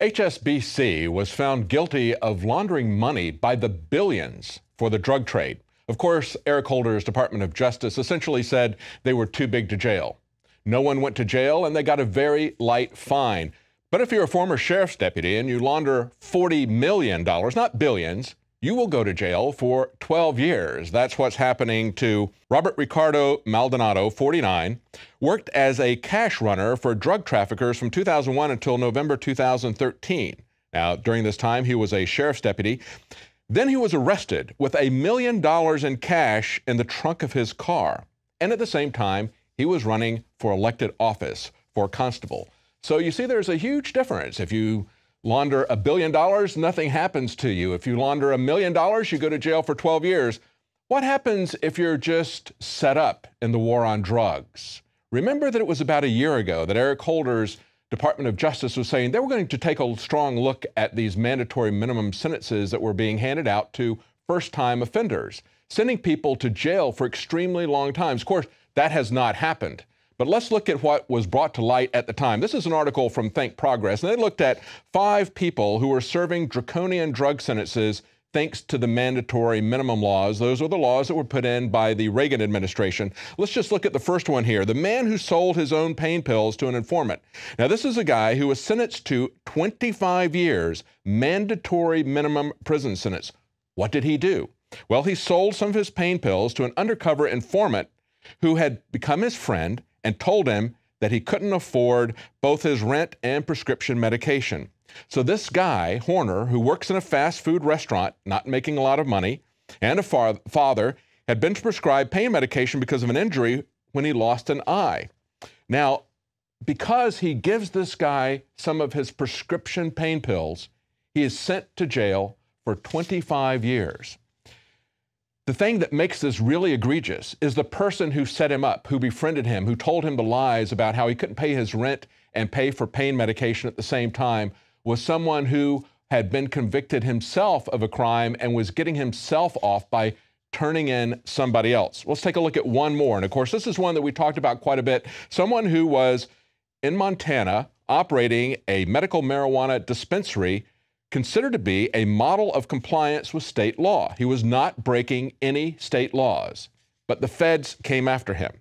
HSBC was found guilty of laundering money by the billions for the drug trade. Of course, Eric Holder's Department of Justice essentially said they were too big to jail. No one went to jail and they got a very light fine. But if you're a former sheriff's deputy and you launder $40 million, not billions, you will go to jail for 12 years. That's what's happening to Robert Ricardo Maldonado, 49, worked as a cash runner for drug traffickers from 2001 until November 2013. Now, during this time, he was a sheriff's deputy. Then he was arrested with $1 million in cash in the trunk of his car. And at the same time, he was running for elected office for constable. So you see, there's a huge difference. If you launder $1 billion, nothing happens to you. If you launder $1 million, you go to jail for 12 years. What happens if you're just set up in the war on drugs? Remember that it was about a year ago that Eric Holder's Department of Justice was saying they were going to take a strong look at these mandatory minimum sentences that were being handed out to first-time offenders, sending people to jail for extremely long times. Of course, that has not happened. But let's look at what was brought to light at the time. This is an article from Think Progress, and they looked at 5 people who were serving draconian drug sentences thanks to the mandatory minimum laws. Those were the laws that were put in by the Reagan administration. Let's just look at the first one here. The man who sold his own pain pills to an informant. Now, this is a guy who was sentenced to 25 years mandatory minimum prison sentence. What did he do? Well, he sold some of his pain pills to an undercover informant who had become his friend and told him that he couldn't afford both his rent and prescription medication. So this guy, Horner, who works in a fast food restaurant, not making a lot of money, and a father, had been prescribed pain medication because of an injury when he lost an eye. Now, because he gives this guy some of his prescription pain pills, he is sent to jail for 25 years. The thing that makes this really egregious is the person who set him up, who befriended him, who told him the lies about how he couldn't pay his rent and pay for pain medication at the same time, was someone who had been convicted himself of a crime and was getting himself off by turning in somebody else. Let's take a look at one more. And of course, this is one that we talked about quite a bit. Someone who was in Montana operating a medical marijuana dispensary considered to be a model of compliance with state law. He was not breaking any state laws, but the feds came after him.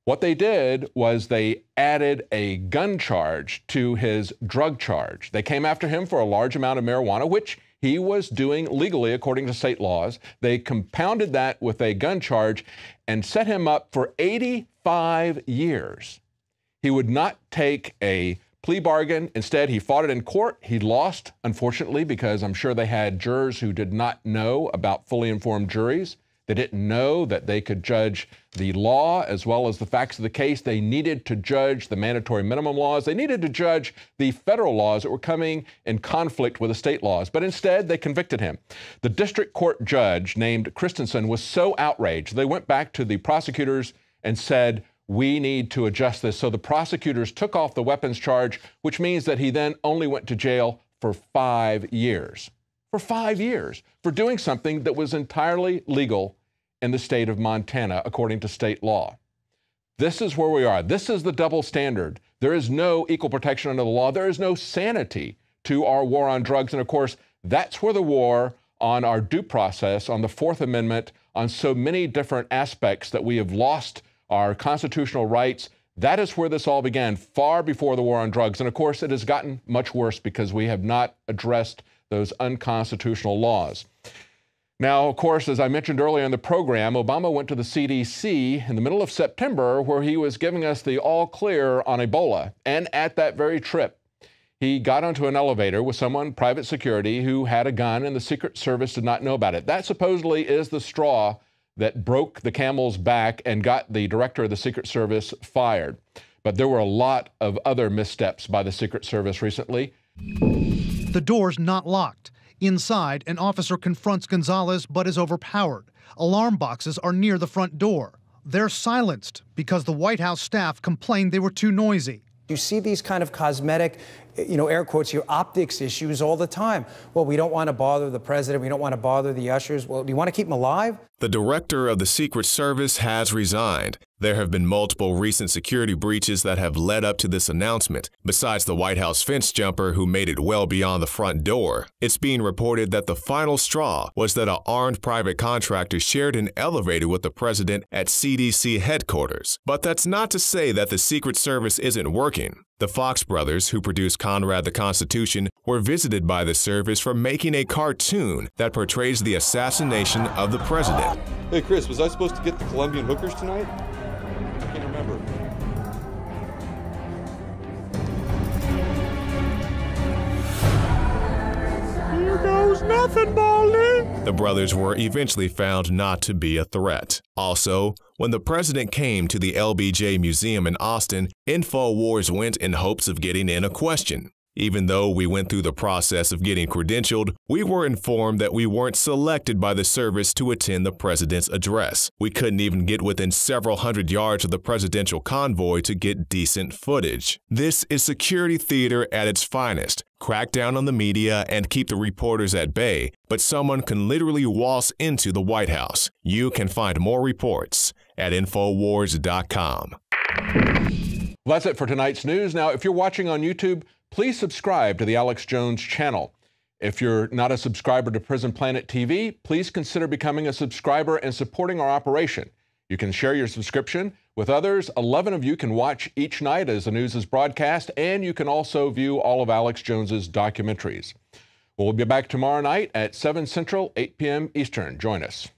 What they did was they added a gun charge to his drug charge. They came after him for a large amount of marijuana, which he was doing legally according to state laws. They compounded that with a gun charge and set him up for 85 years. He would not take a plea bargain. Instead, he fought it in court. He lost, unfortunately, because I'm sure they had jurors who did not know about fully informed juries. They didn't know that they could judge the law as well as the facts of the case. They needed to judge the mandatory minimum laws. They needed to judge the federal laws that were coming in conflict with the state laws. But instead, they convicted him. The district court judge named Christensen was so outraged, they went back to the prosecutors and said, we need to adjust this. So the prosecutors took off the weapons charge, which means that he then only went to jail for 5 years. For 5 years, for doing something that was entirely legal in the state of Montana, according to state law. This is where we are. This is the double standard. There is no equal protection under the law. There is no sanity to our war on drugs. And of course, that's where the war on our due process, on the Fourth Amendment, on so many different aspects that we have lost our constitutional rights, that is where this all began, far before the war on drugs. And of course, it has gotten much worse because we have not addressed those unconstitutional laws. Now, of course, as I mentioned earlier in the program, Obama went to the CDC in the middle of September where he was giving us the all clear on Ebola. And at that very trip, he got onto an elevator with someone, private security, who had a gun, and the Secret Service did not know about it. That supposedly is the straw that broke the camel's back and got the director of the Secret Service fired. But there were a lot of other missteps by the Secret Service recently. The door's not locked. Inside, an officer confronts Gonzalez but is overpowered. Alarm boxes are near the front door. They're silenced because the White House staff complained they were too noisy. You see these kind of cosmetic, air quotes here, optics issues all the time. Well, we don't want to bother the president. We don't want to bother the ushers. Well, do you want to keep them alive? The director of the Secret Service has resigned. There have been multiple recent security breaches that have led up to this announcement, besides the White House fence jumper who made it well beyond the front door. It's being reported that the final straw was that an armed private contractor shared an elevator with the president at CDC headquarters. But that's not to say that the Secret Service isn't working. The Fox brothers, who produced Conrad the Constitution, were visited by the service for making a cartoon that portrays the assassination of the president. Hey Chris, was I supposed to get the Colombian hookers tonight? I can't remember. Here goes nothing, Baldy. The brothers were eventually found not to be a threat. Also, when the president came to the LBJ Museum in Austin, InfoWars went in hopes of getting in a question. Even though we went through the process of getting credentialed, we were informed that we weren't selected by the service to attend the president's address. We couldn't even get within several hundred yards of the presidential convoy to get decent footage. This is security theater at its finest. Crack down on the media and keep the reporters at bay, but someone can literally waltz into the White House. You can find more reports at Infowars.com. Well, that's it for tonight's news. Now, if you're watching on YouTube, please subscribe to the Alex Jones channel. If you're not a subscriber to Prison Planet TV, please consider becoming a subscriber and supporting our operation. You can share your subscription with others. 11 of you can watch each night as the news is broadcast, and you can also view all of Alex Jones's documentaries. We'll be back tomorrow night at 7 Central, 8 p.m. Eastern. Join us.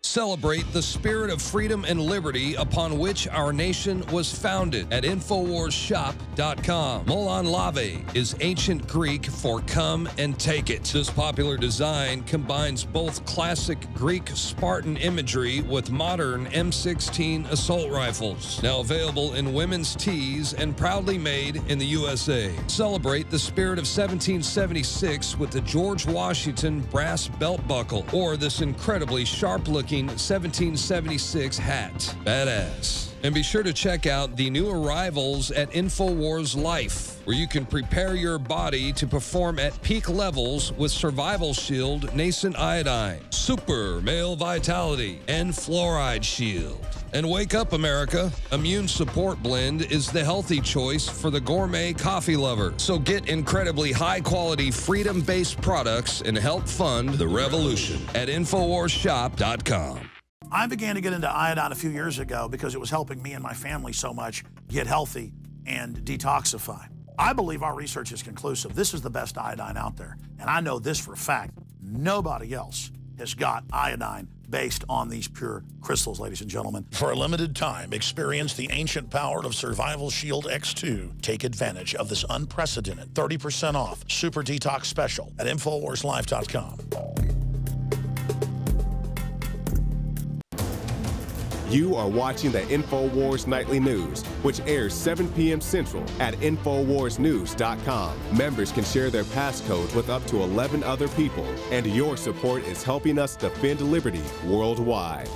Celebrate the spirit of freedom and liberty upon which our nation was founded at InfoWarsShop.com. Molon Lave is ancient Greek for come and take it. This popular design combines both classic Greek Spartan imagery with modern M16 assault rifles. Now available in women's tees and proudly made in the USA. Celebrate the spirit of 1776 with the George Washington brass belt buckle or this incredibly sharp-looking 1776 hat. Badass. And be sure to check out the new arrivals at InfoWars Life, where you can prepare your body to perform at peak levels with Survival Shield Nascent Iodine, Super Male Vitality, and Fluoride Shield. And wake up, America. Immune Support Blend is the healthy choice for the gourmet coffee lover. So get incredibly high-quality, freedom-based products and help fund the revolution at InfoWarsShop.com. I began to get into iodine a few years ago because it was helping me and my family so much get healthy and detoxify. I believe our research is conclusive. This is the best iodine out there. And I know this for a fact. Nobody else has got iodine based on these pure crystals, ladies and gentlemen. For a limited time, experience the ancient power of Survival Shield X2. Take advantage of this unprecedented 30% off Super Detox Special at InfoWarsLife.com. You are watching the InfoWars Nightly News, which airs 7 p.m. Central at InfoWarsNews.com. Members can share their passcodes with up to 11 other people, and your support is helping us defend liberty worldwide.